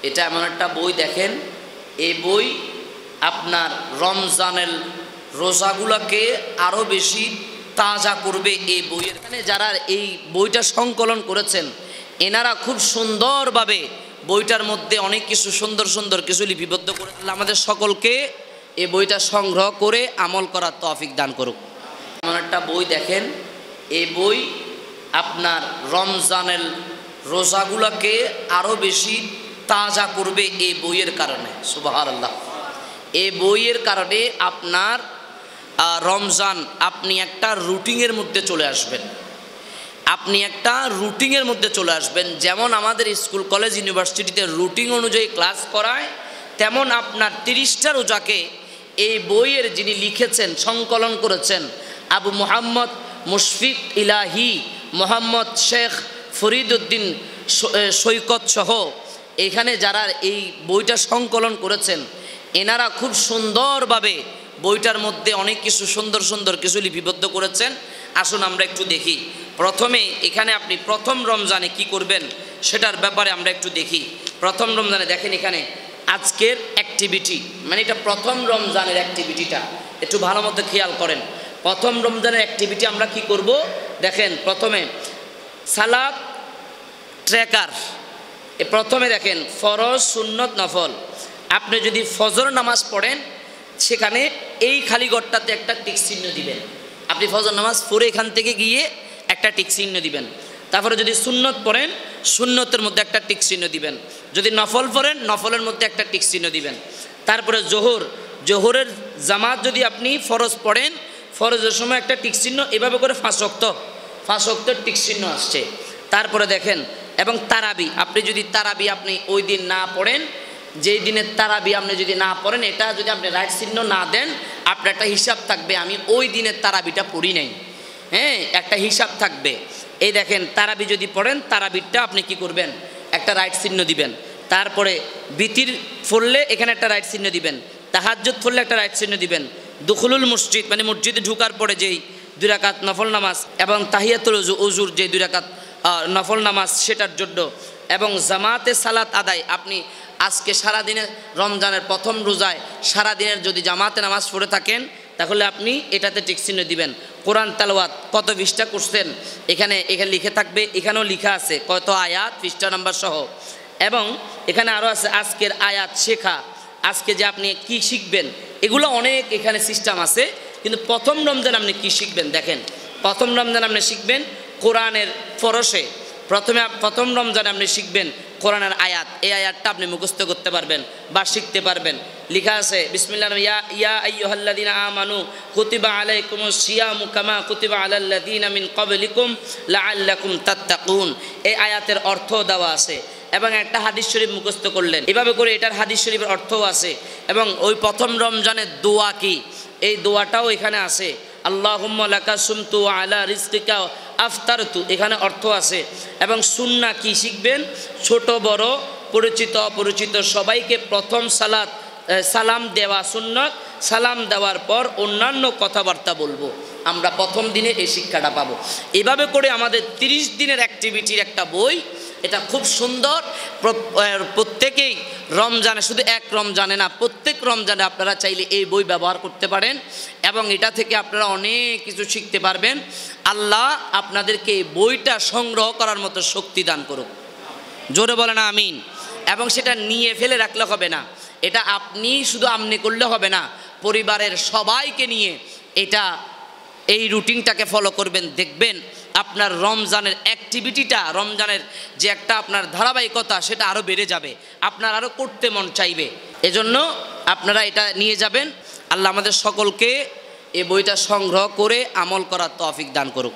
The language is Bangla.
এটা এমন একটা বই, দেখেন এই বই আপনার রমজানের রোজাগুলোকে আরও বেশি তাজা করবে। এই বইয়ের এখানে যারা এই বইটা সংকলন করেছেন এনারা খুব সুন্দরভাবে বইটার মধ্যে অনেক কিছু সুন্দর সুন্দর কিছু লিপিবদ্ধ করে আমাদের সকলকে এই বইটা সংগ্রহ করে আমল করার তৌফিক দান করুক। এমন একটা বই, দেখেন এই বই আপনার রমজানের রোজাগুলোকে আরও বেশি তাজা করবে এই বইয়ের কারণে। সুবহানাল্লাহ। এই বইয়ের কারণে আপনার রমজান আপনি একটা রুটিনের মধ্যে চলে আসবেন, আপনি একটা রুটিনের মধ্যে চলে আসবেন। যেমন আমাদের স্কুল কলেজ ইউনিভার্সিটিতে রুটিন অনুযায়ী ক্লাস করায়, তেমন আপনার 30টা রোজাকে এই বইয়ের যিনি লিখেছেন সংকলন করেছেন আবু মোহাম্মদ মুশফিক ইলাহি মোহাম্মদ শেখ ফরিদউদ্দিন সৈকত সহ এখানে যারা এই বইটা সংকলন করেছেন এনারা খুব সুন্দরভাবে বইটার মধ্যে অনেক কিছু সুন্দর সুন্দর কিছু লিপিবদ্ধ করেছেন। আসুন আমরা একটু দেখি। প্রথমে এখানে আপনি প্রথম রমজানে কি করবেন সেটার ব্যাপারে আমরা একটু দেখি। প্রথম রমজানে দেখেন এখানে আজকের অ্যাক্টিভিটি, মানে এটা প্রথম রমজানের অ্যাক্টিভিটিটা একটু ভালো মতো খেয়াল করেন। প্রথম রমজানের অ্যাক্টিভিটি আমরা কি করব দেখেন। প্রথমে সালাত ট্র্যাকার, প্রথমে দেখেন ফরজ সুন্নত নফল। আপনি যদি ফজর নামাজ পড়েন সেখানে এই খালি ঘরটাতে একটা টিক চিহ্ন দিবেন। আপনি ফজর নামাজ পড়ে এখান থেকে গিয়ে একটা টিক চিহ্ন দিবেন। তারপরে যদি সুন্নত পড়েন সুন্নতের মধ্যে একটা টিক চিহ্ন দিবেন। যদি নফল পড়েন নফলের মধ্যে একটা টিক চিহ্ন দিবেন। তারপরে জোহরের জামাত যদি আপনি ফরজ পড়েন ফরজের সময় একটা টিক চিহ্ন, এভাবে করে 5 ওয়াক্তের টিক চিহ্ন আসছে। তারপরে দেখেন এবং তারাবি, আপনি যদি তারাবি আপনি ওই দিন না পড়েন, যেই দিনের তারাবি আপনি যদি না পড়েন, এটা যদি আপনি রাইট চিহ্ন না দেন আপনার একটা হিসাব থাকবে আমি ওই দিনের তারাবিটা পড়ি নাই, হ্যাঁ, একটা হিসাব থাকবে। এই দেখেন তারাবি যদি পড়েন তারাবিটা আপনি কি করবেন একটা রাইট চিহ্ন দিবেন। তারপরে বিতির পড়লে এখানে একটা রাইট চিহ্ন দিবেন। তাহাজ্জুদ পড়লে একটা রাইট চিহ্ন দিবেন। দুখুলুল মসজিদ মানে মসজিদে ঢুকার পরে যেই 2 রাকাত নফল নামাজ এবং তাহিয়াতুল উজুর যে 2 রাকাত নফল নামাজ সেটার জন্য, এবং জামাতে সালাত আদায়। আপনি আজকে সারাদিনের রমজানের প্রথম রোজায় সারাদিনের যদি জামাতে নামাজ পড়ে থাকেন তাহলে আপনি এটাতে টিক চিহ্ন দিবেন। কোরআন তেলাওয়াত কত পৃষ্ঠা করছেন এখানে লিখে থাকবে, এখানেও লেখা আছে কত আয়াত পৃষ্ঠা নাম্বার সহ। এবং এখানে আরও আছে আজকের আয়াত শেখা, আজকে যে আপনি কি শিখবেন, এগুলো অনেক এখানে সিস্টেম আছে। কিন্তু প্রথম রমজান আপনি কি শিখবেন দেখেন। প্রথম রমজান আপনি শিখবেন কোরআনের ফরসে। প্রথম রমজানে আপনি শিখবেন কোরআনের আয়াত। এই আয়াতটা আপনি মুখস্থ করতে পারবেন বা শিখতে পারবেন। লেখা আছে বিসমিল্লাহ ইয়া আইয়ুহাল্লাযীনা আমানু কুতিবা আলাইকুমুস সিয়ামু কামা কুতিবা আলাল্লাযীনা মিন ক্বাবলিকুম লাআল্লাকুম তাত্তাকুন। এই আয়াতের অর্থ দেওয়া আছে এবং একটা হাদিস শরীফ মুখস্থ করলেন। এভাবে করে এটার হাদিস শরীফের অর্থও আছে এবং ওই প্রথম রমজানের দোয়া কি এই দোয়াটাও এখানে আছে। আল্লাহুম্মা লাকা সুমতু আলা রিজকিকা আফতারতু, এখানে অর্থ আছে। এবং সুন্নাহ কি শিখবেন, ছোট বড় পরিচিত অপরিচিত সবাইকে প্রথম সালাম দেওয়া সুন্নাত। সালাম দেওয়ার পর অন্যান্য কথাবার্তা বলবো। আমরা প্রথম দিনে এই শিক্ষাটা পাবো। এভাবে করে আমাদের 30 দিনের অ্যাক্টিভিটির একটা বই, এটা খুব সুন্দর। প্রত্যেকেই রমজানে, শুধু এক রমজানে না, প্রত্যেক রমজানে আপনারা চাইলে এই বই ব্যবহার করতে পারেন এবং এটা থেকে আপনারা অনেক কিছু শিখতে পারবেন। আল্লাহ আপনাদেরকে এই বইটা সংগ্রহ করার মতো শক্তি দান করুক। জোরে বলেন আমিন। এবং সেটা নিয়ে ফেলে রাখলে হবে না, এটা আপনি শুধু আমনি করলে হবে না, পরিবারের সবাইকে নিয়ে এই রুটিনটাকে ফলো করবেন। দেখবেন আপনার রমজানের অ্যাক্টিভিটিটা, রমজানের যে একটা আপনার ধারাবাহিকতা সেটা আরও বেড়ে যাবে, আপনার আরও করতে মন চাইবে। এজন্য আপনারা এটা নিয়ে যাবেন। আল্লাহ আমাদের সকলকে এই বইটা সংগ্রহ করে আমল করার তৌফিক দান করুক।